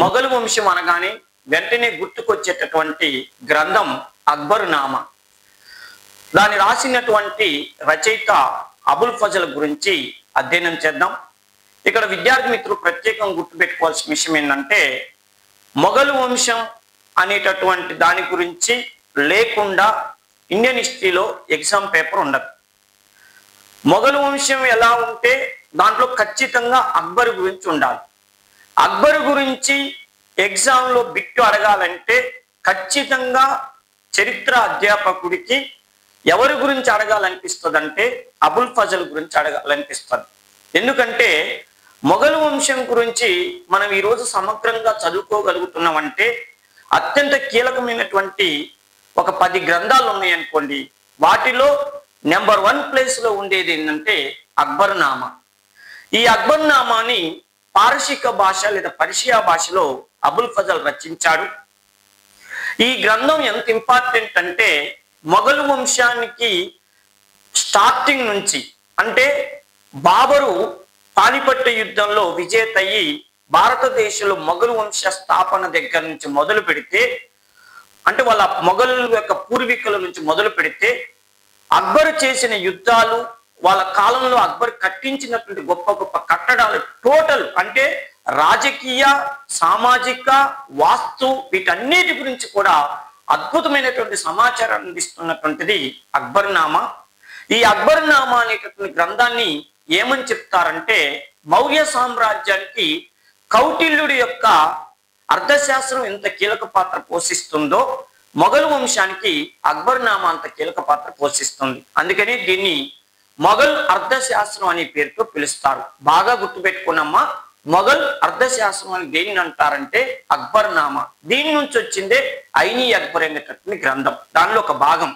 మొఘలు వంశం అనగానే వెంటనే గుర్తుకొచ్చేటటువంటి గ్రంథం అక్బర్ నామా. దాన్ని రాసినటువంటి రచయిత అబుల్ ఫజల్ గురించి అధ్యయనం చేద్దాం. ఇక్కడ విద్యార్థి మిత్రులు ప్రత్యేకంగా గుర్తుపెట్టుకోవాల్సిన విషయం ఏంటంటే, మొఘలు వంశం అనేటటువంటి దాని గురించి లేకుండా ఇండియన్ హిస్టరీలో ఎగ్జామ్ పేపర్ ఉండదు. మొఘలు వంశం ఎలా ఉంటే దాంట్లో ఖచ్చితంగా అక్బర్ గురించి ఉండాలి. అక్బర్ గురించి ఎగ్జామ్లో బిట్టు అడగాలంటే ఖచ్చితంగా చరిత్ర అధ్యాపకుడికి ఎవరి గురించి అడగాలనిపిస్తుంది అంటే అబుల్ ఫజల్ గురించి అడగాలనిపిస్తుంది. ఎందుకంటే మొఘలు వంశం గురించి మనం ఈరోజు సమగ్రంగా చదువుకోగలుగుతున్నామంటే అత్యంత కీలకమైనటువంటి ఒక 10 గ్రంథాలు ఉన్నాయనుకోండి, వాటిలో నెంబర్ 1 ప్లేస్లో ఉండేది ఏంటంటే అక్బర్ నామా. ఈ అక్బర్ నామాని పారశీక భాష లేదా పర్షియా భాషలో అబుల్ ఫజల్ రచించాడు. ఈ గ్రంథం ఎంత ఇంపార్టెంట్ అంటే మొఘలు వంశానికి స్టార్టింగ్ నుంచి, అంటే బాబరు పానిపట్టు యుద్ధంలో విజేత అయ్యి భారతదేశంలో మొఘలు వంశ స్థాపన దగ్గర నుంచి మొదలు పెడితే, అంటే వాళ్ళ మొఘలు యొక్క పూర్వీకుల నుంచి మొదలు పెడితే అక్బర్ చేసిన యుద్ధాలు, వాళ్ళ కాలంలో అక్బర్ కట్టించినటువంటి గొప్ప గొప్ప కట్టడాలు టోటల్, అంటే రాజకీయ, సామాజిక, వాస్తు వీటన్నిటి గురించి కూడా అద్భుతమైనటువంటి సమాచారాన్ని అందిస్తున్నటువంటిది అక్బర్ నామా. ఈ అక్బర్ నామా అనేటటువంటి గ్రంథాన్ని ఏమని చెప్తారంటే, మౌర్య సామ్రాజ్యానికి కౌటిల్యుడి యొక్క అర్థశాస్త్రం ఎంత కీలక పాత్ర పోషిస్తుందో మొఘలు వంశానికి అక్బర్ నామా అంత కీలక పాత్ర పోషిస్తుంది. అందుకని దీన్ని మొఘల్ అర్థశాస్త్రం అనే పేరుతో పిలుస్తారు. బాగా గుర్తుపెట్టుకున్నమ్మా, మొఘల్ అర్థశాస్త్రం అని దేనిని అంటారంటే అక్బర్ నామా. దీని నుంచి వచ్చిందే ఐనీ అక్బర్ అనేటటువంటి గ్రంథం, దానిలో ఒక భాగం.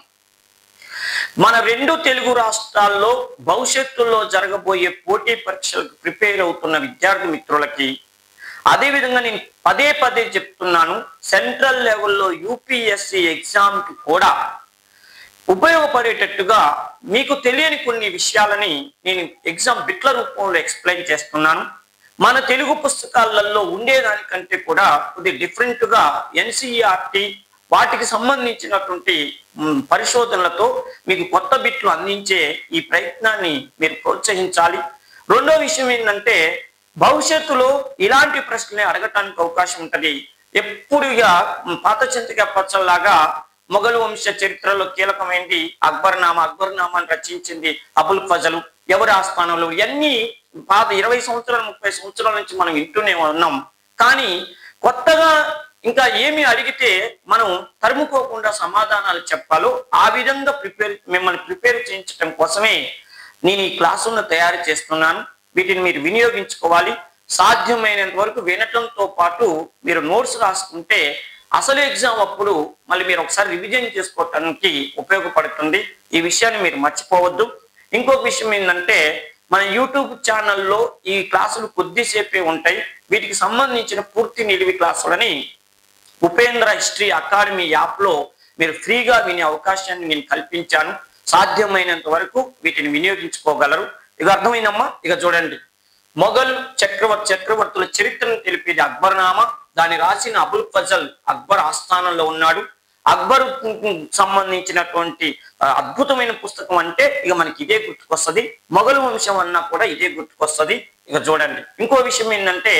మన 2 తెలుగు రాష్ట్రాల్లో భవిష్యత్తులో జరగబోయే పోటీ పరీక్షలకు ప్రిపేర్ అవుతున్న విద్యార్థి మిత్రులకి, అదేవిధంగా నేను పదే పదే చెప్తున్నాను, సెంట్రల్ లెవెల్లో యూపీఎస్సి ఎగ్జామ్కి కూడా ఉపయోగపడేటట్టుగా మీకు తెలియని కొన్ని విషయాలని నేను ఎగ్జామ్ బిట్ల రూపంలో ఎక్స్ప్లెయిన్ చేస్తున్నాను. మన తెలుగు పుస్తకాలలో ఉండేదానికంటే కూడా కొద్ది డిఫరెంట్గా ఎన్సీఈఆర్టీ వాటికి సంబంధించినటువంటి పరిశోధనలతో మీకు కొత్త బిట్లు అందించే ఈ ప్రయత్నాన్ని మీరు ప్రోత్సహించాలి. రెండో విషయం ఏంటంటే, భవిష్యత్తులో ఇలాంటి ప్రశ్నలే అడగటానికి అవకాశం ఉంటుంది. ఎప్పుడుగా పాత చింతకాయ పచ్చల్లాగా మొఘలు వంశ చరిత్రలో కీలకమైంది అక్బర్ నామా, అక్బర్ నామాను రచించింది అబుల్ ఫజలు, ఎవరి ఆస్థానంలో, ఇవన్నీ పాత 20 సంవత్సరాలు 30 సంవత్సరాల నుంచి మనం వింటూనే ఉన్నాం. కానీ కొత్తగా ఇంకా ఏమి అడిగితే మనం తరుముకోకుండా సమాధానాలు చెప్పాలో ఆ విధంగా మిమ్మల్ని ప్రిపేర్ చేయించడం కోసమే నేను ఈ క్లాసులను తయారు చేస్తున్నాను. వీటిని మీరు వినియోగించుకోవాలి. సాధ్యమైనంత వరకు వినటంతో పాటు మీరు నోట్స్ రాసుకుంటే అసలు ఎగ్జామ్ అప్పుడు మళ్ళీ మీరు ఒకసారి రివిజన్ చేసుకోవటానికి ఉపయోగపడుతుంది. ఈ విషయాన్ని మీరు మర్చిపోవద్దు. ఇంకొక విషయం ఏంటంటే, మన యూట్యూబ్ ఛానల్లో ఈ క్లాసులు కొద్దిసేపే ఉంటాయి. వీటికి సంబంధించిన పూర్తి నిడివి క్లాసులని ఉపేంద్ర హిస్టరీ అకాడమీ యాప్లో మీరు ఫ్రీగా వినే అవకాశాన్ని నేను కల్పించాను. సాధ్యమైనంత వరకు వీటిని వినియోగించుకోగలరు. ఇక అర్థమైందమ్మా? ఇక చూడండి, మొఘల్ చక్రవర్తుల చరిత్రను తెలిపేది అక్బర్ నామా. దాన్ని రాసిన అబుల్ ఫజల్ అక్బర్ ఆస్థానంలో ఉన్నాడు. అక్బర్ సంబంధించినటువంటి అద్భుతమైన పుస్తకం అంటే ఇక మనకి ఇదే గుర్తుకొస్తుంది. మొఘలు వంశం అన్నా కూడా ఇదే గుర్తుకొస్తుంది. ఇక చూడండి, ఇంకో విషయం ఏంటంటే,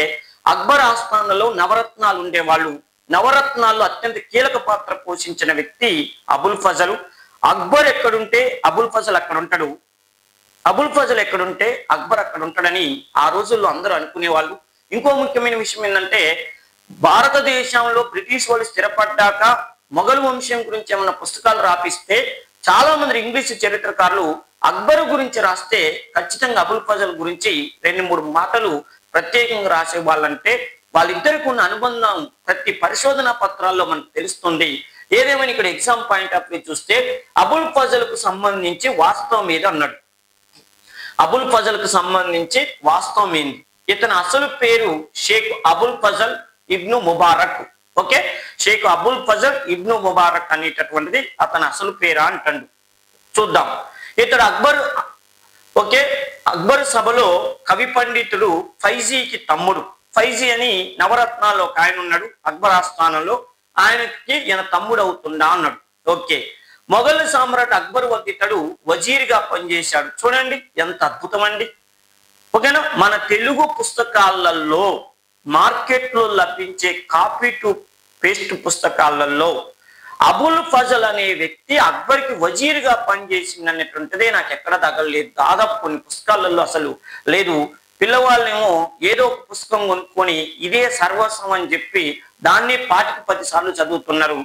అక్బర్ ఆస్థానంలో నవరత్నాలు ఉండేవాళ్ళు. నవరత్నాల్లో అత్యంత కీలక పాత్ర పోషించిన వ్యక్తి అబుల్ ఫజల్. అక్బర్ ఎక్కడుంటే అబుల్ ఫజల్ అక్కడ ఉంటాడు, అబుల్ ఫజల్ ఎక్కడుంటే అక్బర్ అక్కడ ఉంటాడని ఆ రోజుల్లో అందరూ అనుకునేవాళ్ళు. ఇంకో ముఖ్యమైన విషయం ఏంటంటే, భారతదేశంలో బ్రిటిష్ వాళ్ళు స్థిరపడ్డాక మొఘలు వంశం గురించి ఏమన్నా పుస్తకాలు రాపిస్తే చాలా మంది ఇంగ్లీష్ చరిత్రకారులు అక్బర్ గురించి రాస్తే ఖచ్చితంగా అబుల్ ఫజల్ గురించి 2-3 మాటలు ప్రత్యేకంగా రాసే వాళ్ళంటే వాళ్ళిద్దరికి ఉన్న అనుబంధం ప్రతి పరిశోధనా పత్రాల్లో మనకు తెలుస్తుంది. ఏదేమైనా ఇక్కడ ఎగ్జామ్ పాయింట్ ఆఫ్ వ్యూ చూస్తే అబుల్ ఫజల్ కు సంబంధించి వాస్తవం మీద అన్నాడు. అబుల్ ఫజల్ కు సంబంధించి వాస్తవం ఏంది? ఇతని అసలు పేరు షేక్ అబుల్ ఫజల్ ఇబ్ను ముబారక్. ఓకే, షేక్ అబుల్ ఫజల్ ఇబ్ను ముబారక్ అనేటటువంటిది అతని అసలు పేరా అంటాడు. చూద్దాం. ఇతడు అక్బర్ సభలో కవి పండితుడు ఫైజీకి తమ్ముడు. ఫైజీ అని నవరత్నాల్లో ఒక ఆయన ఉన్నాడు అక్బర్ ఆస్థానంలో, ఆయనకి ఈయన తమ్ముడు అవుతుందా అన్నాడు. ఓకే, మొఘల్ సామ్రాట్ అక్బర్ వద్ద ఇతడు వజీర్గా పనిచేశాడు. చూడండి ఎంత అద్భుతం అండి. ఓకేనా, మన తెలుగు పుస్తకాలలో మార్కెట్లో లభించే కాపీ టు పేస్ట్ పుస్తకాలలో అబుల్ ఫజల్ అనే వ్యక్తి అక్బర్కి వజీర్గా పనిచేసింది అనేటువంటిదే నాకు ఎక్కడ తగలలేదు. దాదాపు కొన్ని పుస్తకాలలో అసలు లేదు. పిల్లవాళ్ళేమో ఏదో ఒక పుస్తకం కొనుక్కొని ఇదే సర్వస్వం అని చెప్పి దాన్ని 5-10 సార్లు చదువుతున్నారు.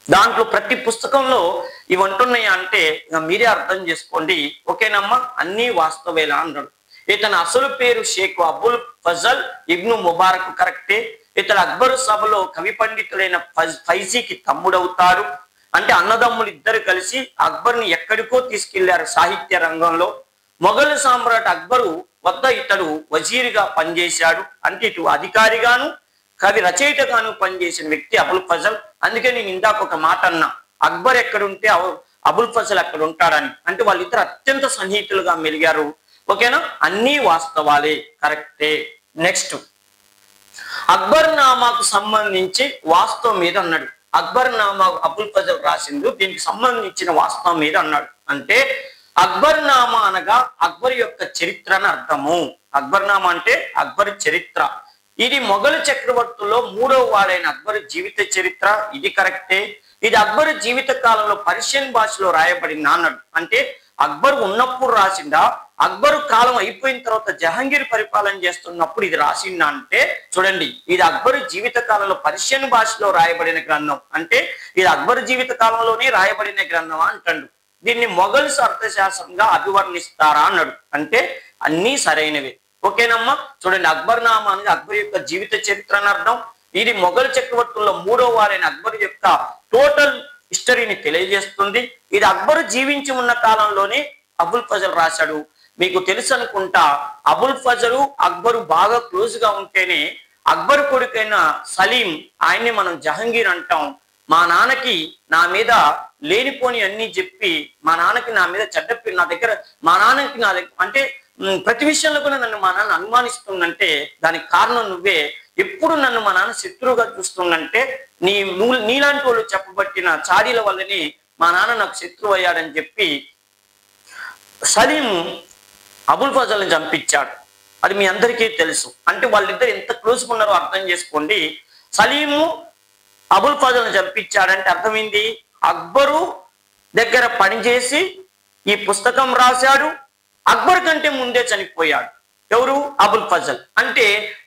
దాంట్లో ప్రతి పుస్తకంలో ఇవి అంటున్నాయా అంటే మీరే అర్థం చేసుకోండి. ఓకేనమ్మా, అన్ని వాస్తవేలా అన్నాడు. ఇతని అసలు పేరు షేక్ అబుల్ ఫజల్ ఇబ్ను ముబారక్ కరెక్టే. ఇతడు అక్బర్ సభలో కవి పండితుడైన ఫైజీకి తమ్ముడవుతారు. అంటే అన్నదమ్ములు ఇద్దరు కలిసి అక్బర్ని ఎక్కడికో తీసుకెళ్లారు సాహిత్య రంగంలో. మొఘల్ సామ్రాట్ అక్బరు వద్ద ఇతడు వజీర్గా పనిచేశాడు. అంటే ఇటు అధికారిగాను కవి రచయితగాను పనిచేసిన వ్యక్తి అబుల్ ఫజల్. అందుకే నేను ఇందాక ఒక మాట అన్నా, అక్బర్ ఎక్కడుంటే అబుల్ ఫజల్ అక్కడ ఉంటాడని. అంటే వాళ్ళిద్దరు అత్యంత సన్నిహితులుగా మెలిగారు. ఓకేనా, అన్ని వాస్తవాలే, కరెక్టే. నెక్స్ట్, అక్బర్ నామాకు సంబంధించి వాస్తవం మీద అన్నాడు. అక్బర్ నామా అబుల్ ఫజల్ రాసింది, దీనికి సంబంధించిన వాస్తవం మీద అన్నాడు. అంటే అక్బర్ నామా అనగా అక్బర్ యొక్క చరిత్ర అని అర్థము. అక్బర్ నామా అంటే అక్బర్ చరిత్ర. ఇది మొఘల్ చక్రవర్తుల్లో 3వ వాడైన అక్బర్ జీవిత చరిత్ర. ఇది కరెక్టే. ఇది అక్బర్ జీవిత కాలంలో పర్షియన్ భాషలో రాయబడింది అన్నాడు. అంటే అక్బర్ ఉన్నప్పుడు రాసిందా, అక్బర్ కాలం అయిపోయిన తర్వాత జహాంగీర్ పరిపాలన చేస్తున్నప్పుడు ఇది రాసిందా అంటే చూడండి, ఇది అక్బర్ జీవిత కాలంలో పర్షియన్ భాషలో రాయబడిన గ్రంథం. అంటే ఇది అక్బర్ జీవిత కాలంలోనే రాయబడిన గ్రంథం అంటాడు. దీన్ని మొఘల్స్ అర్థశాస్త్రంగా అభివర్ణిస్తారా అన్నాడు. అంటే అన్నీ సరైనవే. ఓకేనమ్మా, చూడండి, అక్బర్ నామా అనేది అక్బర్ యొక్క జీవిత చరిత్ర అని అర్థం. ఇది మొఘల్ చక్రవర్తుల్లో 3వ వారైన అక్బర్ యొక్క టోటల్ హిస్టరీని తెలియజేస్తుంది. ఇది అక్బర్ జీవించి ఉన్న కాలంలోనే అబుల్ ఫజల్ రాశాడు. మీకు తెలుసు అనుకుంటా, అబుల్ ఫజలు అక్బరు బాగా క్లోజ్ గా ఉంటేనే అక్బర్ కొడుకైన సలీం, ఆయన్ని మనం జహాంగీర్ అంటాం. మా నాన్నకి నా మీద లేనిపోని అన్ని చెప్పి మా నాన్నకి నా మీద నా దగ్గర మా నాన్నకి నా దగ్గర అంటే ప్రతి విషయంలో కూడా నన్ను మా నాన్న అనుమానిస్తుందంటే దానికి కారణం నువ్వే. ఎప్పుడు నన్ను మా నాన్న శత్రువుగా చూస్తుందంటే నీలాంటి వాళ్ళు చెప్పబట్టిన చాడీల వల్లనే మా నాన్న నాకు శత్రువు అయ్యాడని చెప్పి సలీం అబుల్ ఫజల్ని చంపించాడు. అది మీ అందరికీ తెలుసు. అంటే వాళ్ళిద్దరు ఎంత క్లోజ్గా ఉన్నారో అర్థం చేసుకోండి. సలీము అబుల్ ఫజల్ని చంపించాడంటే అర్థమైంది, అక్బరు దగ్గర పనిచేసి ఈ పుస్తకం రాశాడు, అక్బర్ కంటే ముందే చనిపోయాడు. ఎవరు? అబుల్ ఫజల్. అంటే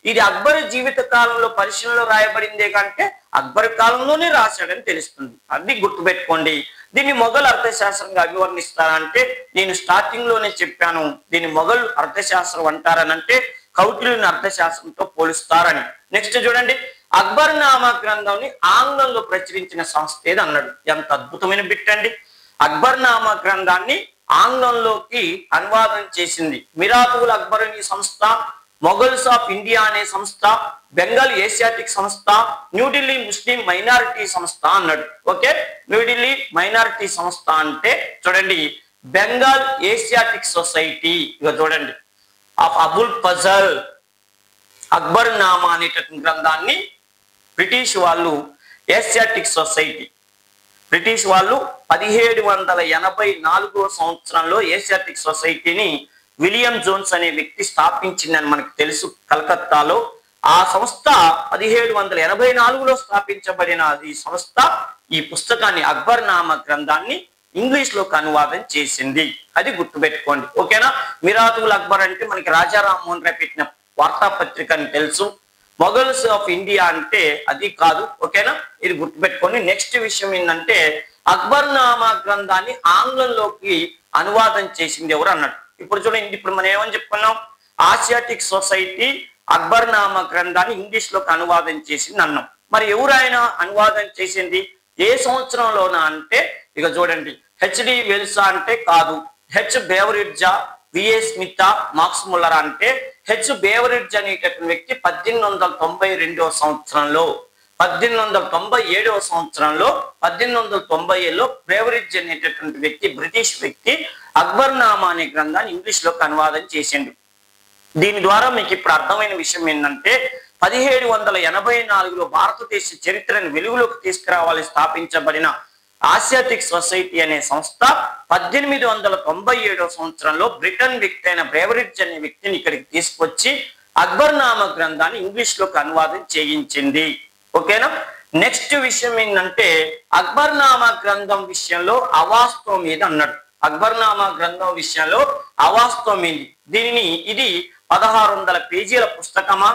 ఇది అక్బర్ జీవిత కాలంలో పరిశీలనలో రాయబడిందే కంటే అక్బర్ కాలంలోనే రాశాడని తెలుస్తుంది. అది గుర్తుపెట్టుకోండి. దీన్ని మొఘల్ అర్థశాస్త్రంగా అభివర్ణిస్తారంటే నేను స్టార్టింగ్ లోనే చెప్పాను, దీన్ని మొఘల్ అర్థశాస్త్రం అంటారనంటే కౌటిల్యుని అర్థశాస్త్రంతో పోలుస్తారని. నెక్స్ట్ చూడండి, అక్బర్ నామా గ్రంథాన్ని ఆంగ్లంలో ప్రచురించిన సంస్థ ఏది అన్నాడు. ఎంత అద్భుతమైన బిట్ అండి. అక్బర్ నామా గ్రంథాన్ని ఆంగ్లంలోకి అనువాదం చేసింది మిరాతుల్ అక్బర్ అనే సంస్థ, మొఘల్స్ ఆఫ్ ఇండియా అనే సంస్థ, బెంగాల్ ఏషియాటిక్ సంస్థ, న్యూఢిల్లీ ముస్లిం మైనారిటీ సంస్థ అన్నాడు. ఓకే, న్యూఢిల్లీ మైనారిటీ సంస్థ అంటే చూడండి, బెంగాల్ ఏషియాటిక్ సొసైటీ. ఇక చూడండి, ఆఫ్ అబుల్ ఫజల్ అక్బర్ నామా అనేటటువంటి గ్రంథాన్ని బ్రిటిష్ వాళ్ళు ఏషియాటిక్ సొసైటీ, బ్రిటిష్ వాళ్ళు 1784 సంవత్సరంలో ఏషియాటిక్ సొసైటీని విలియం జోన్స్ అనే వ్యక్తి స్థాపించిందని మనకు తెలుసు కలకత్తాలో. ఆ సంస్థ 1784లో స్థాపించబడిన ఈ సంస్థ ఈ పుస్తకాన్ని అక్బర్ నామా గ్రంథాన్ని ఇంగ్లీష్ లోకి అనువాదం చేసింది. అది గుర్తుపెట్టుకోండి. ఓకేనా, మిరాతుల్ అక్బర్ అంటే మనకి రాజా రామ్మోహన్ రాయ్ పెట్టిన వార్తాపత్రిక అని తెలుసు. మొఘల్స్ ఆఫ్ ఇండియా అంటే అది కాదు. ఓకేనా, ఇది గుర్తుపెట్టుకోండి. నెక్స్ట్ విషయం ఏంటంటే అక్బర్ నామా గ్రంథాన్ని ఆంగ్లంలోకి అనువాదం చేసింది ఎవరు అన్నాడు. ఇప్పుడు చూడండి, ఇప్పుడు మనం ఏమని చెప్పుకున్నాం, ఆసియాటిక్ సొసైటీ అక్బర్ నామా గ్రంథాన్ని ఇంగ్లీష్ లోకి అనువాదం చేసింది అన్నాం. మరి ఎవరు ఆయన అనువాదం చేసింది, ఏ సంవత్సరంలోనా అంటే ఇక చూడండి, హెచ్డి వెల్సా అంటే కాదు, హెచ్ బేవరిడ్జా, విఏ స్మితా, మార్క్స్ ముల్లర్ అంటే హెచ్ బేవరిడ్జ్ అనేటటువంటి వ్యక్తి 1892వ సంవత్సరంలో, 1897వ సంవత్సరంలో, 1897లో బేవరిడ్జ్ అనేటటువంటి వ్యక్తి, బ్రిటిష్ వ్యక్తి అక్బర్ నామా అనే గ్రంథాన్ని ఇంగ్లీష్ లోకి అనువాదం చేసిండు. దీని ద్వారా మీకు ఇప్పుడు అర్థమైన విషయం ఏంటంటే 1784లో భారతదేశ చరిత్రను వెలుగులోకి తీసుకురావాలని స్థాపించబడిన ఆసియాటిక్ సొసైటీ అనే సంస్థ 1897 సంవత్సరంలో బ్రిటన్ వ్యక్తి అయిన బ్రేవరిడ్జ్ అనే వ్యక్తిని ఇక్కడికి తీసుకొచ్చి అక్బర్నామా గ్రంథాన్ని ఇంగ్లీష్ లోకి అనువాదం చేయించింది. ఓకేనా. నెక్స్ట్ విషయం ఏంటంటే అక్బర్నామా గ్రంథం విషయంలో అవాస్తవం మీద అన్నాడు. అక్బర్నామా గ్రంథం విషయంలో అవాస్తవం ఏంది, ఇది 1600 పేజీల పుస్తకమా,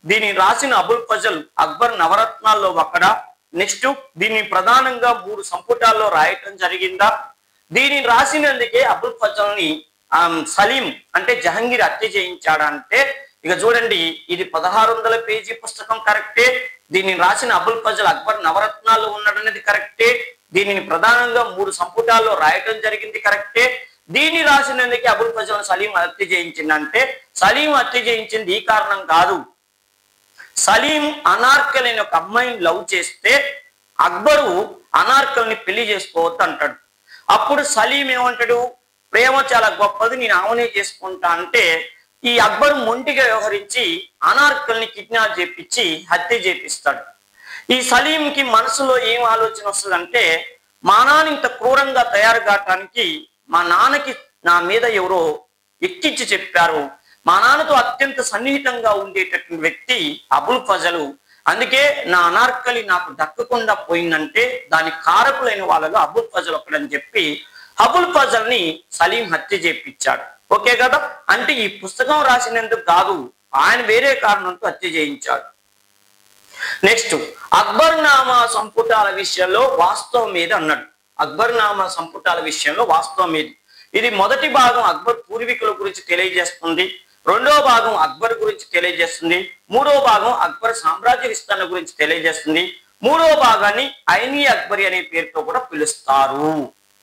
దీనిని రాసిన అబుల్ ఫజల్ అక్బర్ నవరత్నాల్లో ఒకడా, నెక్స్ట్ దీన్ని ప్రధానంగా 3 సంపుటాల్లో రాయటం జరిగిందా, దీనిని రాసినందుకే అబుల్ ఫజల్ ని సలీం అంటే జహంగీర్ హత్య చేయించాడంటే ఇక చూడండి, ఇది 1600 పేజీ పుస్తకం కరెక్టే, దీనిని రాసిన అబుల్ ఫజల్ అక్బర్ నవరత్నాల్లో ఉన్నాడనేది కరెక్టే, దీనిని ప్రధానంగా 3 సంపుటాల్లో రాయటం జరిగింది కరెక్టే, దీన్ని రాసినందుకే అబుల్ ఫజల్ సలీం హత్య చేయించిందంటే సలీం హత్య చేయించింది ఈ కారణం కాదు. సలీం అనార్కల్ అనే ఒక అమ్మాయిని లవ్ చేస్తే అక్బరు అనార్కల్ని పెళ్లి చేసుకోవద్దు అంటాడు. అప్పుడు సలీం ఏమంటాడు, ప్రేమ చాలా గొప్పది, నేను ఆమెనే చేసుకుంటా అంటే ఈ అక్బరు మొండిగా వ్యవహరించి అనార్కల్ని కిడ్నాప్ చేపించి హత్య చేపిస్తాడు. ఈ సలీంకి మనసులో ఏం ఆలోచన వస్తుందంటే, మా నాన్న ఇంత క్రూరంగా తయారు కావటానికి మా నాన్నకి నా మీద ఎవరో ఎక్కించి చెప్పారు, మా నాన్నతో అత్యంత సన్నిహితంగా ఉండేటటువంటి వ్యక్తి అబుల్ ఫజలు, అందుకే నా అనార్కలి నాకు దక్కకుండా పోయిందంటే దానికి కారకులైన వాళ్ళలో అబుల్ ఫజల్ ఒకడని చెప్పి అబుల్ ఫజల్ ని సలీం హత్య చేయించాడు. ఓకే కదా. అంటే ఈ పుస్తకం రాసినందుకు కాదు, ఆయన వేరే కారణంతో హత్య చేయించాడు. నెక్స్ట్ అక్బర్నామా సంపుటాల విషయంలో వాస్తవం మీద అన్నాడు. అక్బర్నామా సంపుటాల విషయంలో వాస్తవం ఏది, ఇది మొదటి భాగం అక్బర్ పూర్వీకుల గురించి తెలియజేస్తుంది, రెండవ భాగం అక్బర్ గురించి తెలియజేస్తుంది, మూడవ భాగం అక్బర్ సామ్రాజ్య విస్తరణ గురించి తెలియజేస్తుంది, మూడవ భాగాన్ని ఐనీ అక్బరి అనే పేరుతో కూడా పిలుస్తారు.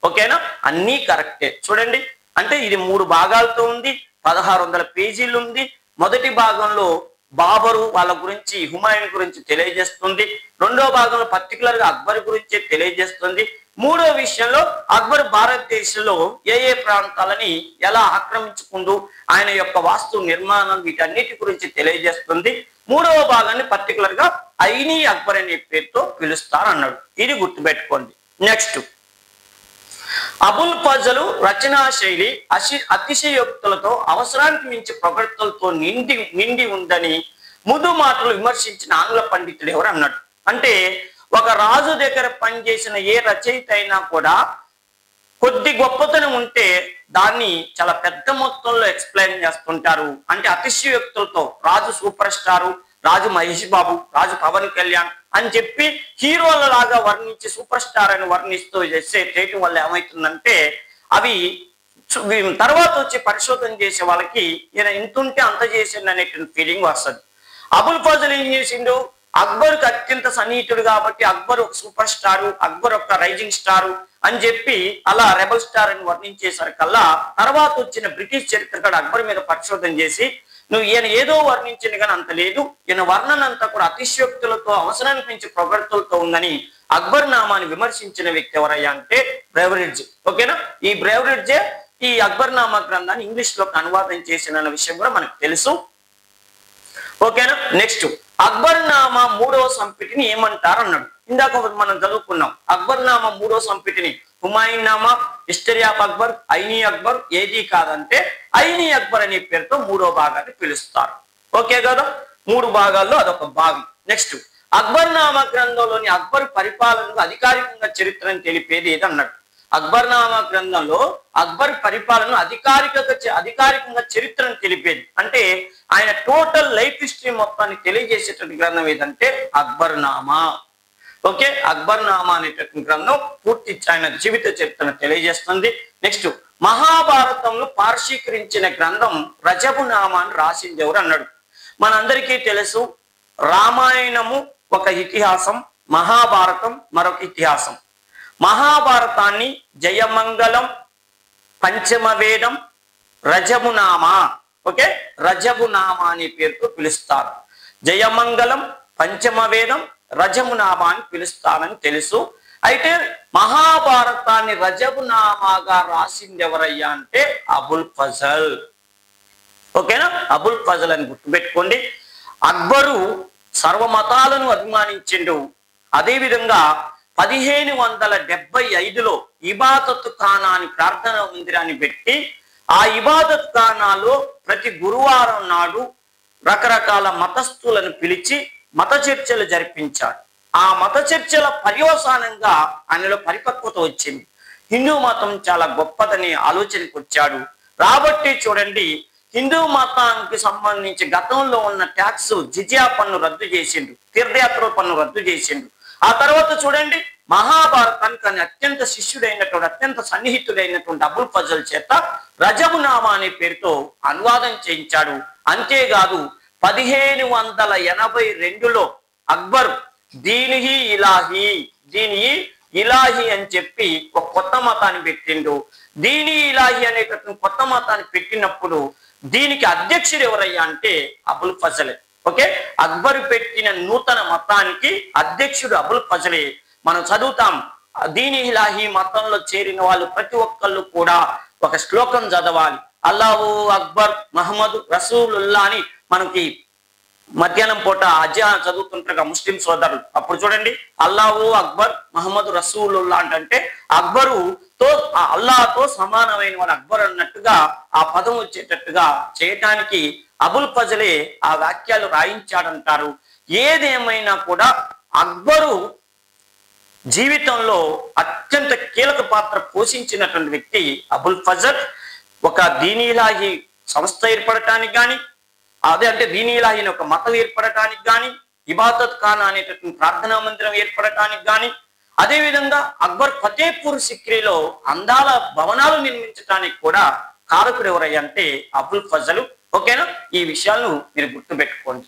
ఓకేనా, అన్నీ కరెక్టే. చూడండి, అంటే ఇది 3 భాగాలతో ఉంది, 1600 పేజీలు ఉంది. మొదటి భాగంలో బాబరు వాళ్ళ గురించి హుమాయూన్ గురించి తెలియజేస్తుంది, రెండో భాగంలో పర్టికులర్ గా అక్బర్ గురించి తెలియజేస్తుంది, మూడో విషయంలో అక్బర్ భారతదేశంలో ఏ ప్రాంతాలని ఎలా ఆక్రమించుకుంటూ ఆయన యొక్క వాస్తు నిర్మాణం వీటన్నిటి గురించి తెలియజేస్తుంది. మూడవ భాగాన్ని పర్టికులర్ గా ఐనీ అక్బర్ అనే పేరుతో పిలుస్తారు అన్నాడు. ఇది గుర్తుపెట్టుకోండి. నెక్స్ట్ అబుల్ ఫజలు రచనా శైలి అతిశయోక్తులతో అవసరానికి మించి ప్రగతులతో నిండి ఉందని ముదు మాటలు విమర్శించిన ఆంగ్ల పండితుడు ఎవరు అన్నాడు. అంటే ఒక రాజు దగ్గర పనిచేసిన ఏ రచయిత అయినా కూడా కొద్ది గొప్పతనం ఉంటే దాన్ని చాలా పెద్ద మొత్తంలో ఎక్స్ప్లెయిన్ చేస్తుంటారు. అంటే అతిశయోక్తులతో రాజు సూపర్ స్టారు, రాజు మహేష్ బాబు, రాజు పవన్ కళ్యాణ్ అని చెప్పి హీరోల లాగా వర్ణించి సూపర్ స్టార్ అని వర్ణిస్తూ చేయటం వల్ల ఏమవుతుందంటే అవి తర్వాత వచ్చి పరిశోధన చేసే వాళ్ళకి ఈయన ఇంతుంటే అంత చేసిండు అనేటువంటి ఫీలింగ్ వస్తుంది. అబుల్ ఫజల్ ఏం చేసిండు, అక్బర్కి అత్యంత సన్నిహితుడు కాబట్టి అక్బర్ ఒక సూపర్ స్టారు, అక్బర్ ఒక రైజింగ్ స్టారు అని చెప్పి అలా రెబల్ స్టార్ అని వర్ణించేసరికల్లా తర్వాత వచ్చిన బ్రిటిష్ చరిత్రకారుడు అక్బర్ మీద పరిశోధన చేసి నువ్వు ఈయన ఏదో వర్ణించింది కానీ అంత లేదు, ఈయన వర్ణన అంతా కూడా అతిశయోక్తులతో అవసరానికి మించి ప్రొగడ్తలతో ఉందని అక్బర్ నామాని విమర్శించిన వ్యక్తి ఎవరయ్యా అంటే బ్రేవరిడ్జ్. ఓకేనా, ఈ బ్రేవరిడ్జే ఈ అక్బర్ నామా గ్రంథాన్ని ఇంగ్లీష్ లోకి అనువాదం చేసిన విషయం కూడా మనకు తెలుసు. ఓకేనా. నెక్స్ట్ అక్బర్ నామా 3వ సంపుటిని ఏమంటారు అన్నాడు. ఇందాక మనం చదువుకున్నాం అక్బర్ నామా 3వ సంపుటిని హుమాయూన్ నామా, హిస్టరీ ఆఫ్ అక్బర్, ఐనీ అక్బర్, ఏది కాదంటే ఐనీ అక్బర్ అనే పేరుతో 3వ భాగాన్ని పిలుస్తారు. ఓకే కదా, 3 భాగాల్లో అదొక భాగం. నెక్స్ట్ అక్బర్ నామా గ్రంథంలోని అక్బర్ పరిపాలనకు అధికారికంగా చరిత్రను తెలిపేది ఏది అన్నాడు. అక్బర్ నామా గ్రంథంలో అక్బర్ పరిపాలన అధికారికంగా చరిత్రను తెలిపేది అంటే ఆయన టోటల్ లైఫ్ హిస్టరీ మొత్తాన్ని తెలియజేసేటువంటి గ్రంథం ఏదంటే అక్బర్ నామా. ఓకే, అక్బర్ నామా అనేటటువంటి గ్రంథం పూర్తి ఆయన జీవిత చరిత్రను తెలియజేస్తుంది. నెక్స్ట్ మహాభారతంలో పార్షీకరించిన గ్రంథం రజబు నామా అని రాసింది ఎవరు అన్నాడు. మనందరికీ తెలుసు రామాయణము ఒక ఇతిహాసం, మహాభారతం మరొక ఇతిహాసం. మహాభారతాన్ని జయమంగళం, పంచమవేదం, రజమునామా, ఓకే రజమునామా అనే పేరుతో పిలుస్తారు. జయమంగళం, పంచమవేదం, రజమునామా అని పిలుస్తానని తెలుసు. అయితే మహాభారతాన్ని రజమునామాగా రాసింది ఎవరయ్యా అంటే అబుల్ ఫజల్. ఓకేనా? అబుల్ ఫజల్ అని గుర్తుపెట్టుకోండి. అక్బరు సర్వమతాలను అభిమానించిండు. అదేవిధంగా 1575లో ఇబాదత్ ఖానా అని ప్రార్థనా మందిరాన్ని పెట్టి ఆ ఇబాదత్ ఖానాలో ప్రతి గురువారం నాడు రకరకాల మతస్థులను పిలిచి మత చర్చలు జరిపించాడు. ఆ మత చర్చల పర్యవసానంగా ఆయనలో పరిపక్వత వచ్చింది. హిందూ మతం చాలా గొప్పదని ఆలోచనకు వచ్చాడు. రాబట్టి చూడండి, హిందూ మతానికి సంబంధించి గతంలో ఉన్న ట్యాక్స్ జిజియా పన్ను రద్దు చేసిండు, తీర్థయాత్ర పన్ను రద్దు చేసిండు. ఆ తర్వాత చూడండి, మహాభారతానికి అత్యంత శిష్యుడైనటువంటి అత్యంత సన్నిహితుడైనటువంటి అబుల్ ఫజల్ చేత రజబునామా అనే పేరుతో అనువాదం చేయించాడు. అంతేకాదు 1582లో అక్బర్ దీనిహి ఇలాహి అని చెప్పి ఒక కొత్త మతాన్ని పెట్టిండు. దీని ఇలాహి అనేటటువంటి కొత్త మతాన్ని పెట్టినప్పుడు దీనికి అధ్యక్షుడు ఎవరయ్యా అంటే అబుల్ ఫజలే. ఓకే, అక్బర్ పెట్టిన నూతన మతానికి అధ్యక్షుడు అబుల్ ఫజలే. మనం చదువుతాం, దీని ఇలాహి మతంలో చేరిన వాళ్ళు ప్రతి ఒక్కళ్ళు కూడా ఒక శ్లోకం చదవాలి. అల్లాహు అక్బర్ మహమ్మద్ రసూలుల్లా అని మనకి మధ్యాహ్నం పూట అజాన్ చదువుతుంటారు ముస్లిం సోదరులు. అప్పుడు చూడండి, అల్లాహు అక్బర్ మహమ్మద్ రసూలుల్లా అంటే అక్బరుతో అల్లాహతో సమానమైన వాడు అక్బర్ అన్నట్టుగా ఆ పదం వచ్చేటట్టుగా చేయటానికి అబుల్ ఫజలే ఆ వాక్యాలు రాయించాడంటారు. ఏదేమైనా కూడా అక్బరు జీవితంలో అత్యంత కీలక పాత్ర పోషించినటువంటి వ్యక్తి అబుల్ ఫజల్. ఒక దీని ఇలాహి సంస్థ ఏర్పడటానికి కానీ, అదే అంటే దీని ఇలాహిని ఒక మతం ఏర్పడటానికి కానీ, ఇబాదత్ ఖానా అనేటటువంటి ప్రార్థనా మందిరం ఏర్పడటానికి కానీ, అదేవిధంగా అక్బర్ ఫతేపూర్ సిక్రీలో అందాల భవనాలు నిర్మించడానికి కూడా కారకుడు ఎవరయ్యంటే అబుల్ ఫజల్. ఓకేనా? ఈ విషయాలను మీరు గుర్తుపెట్టుకోండి.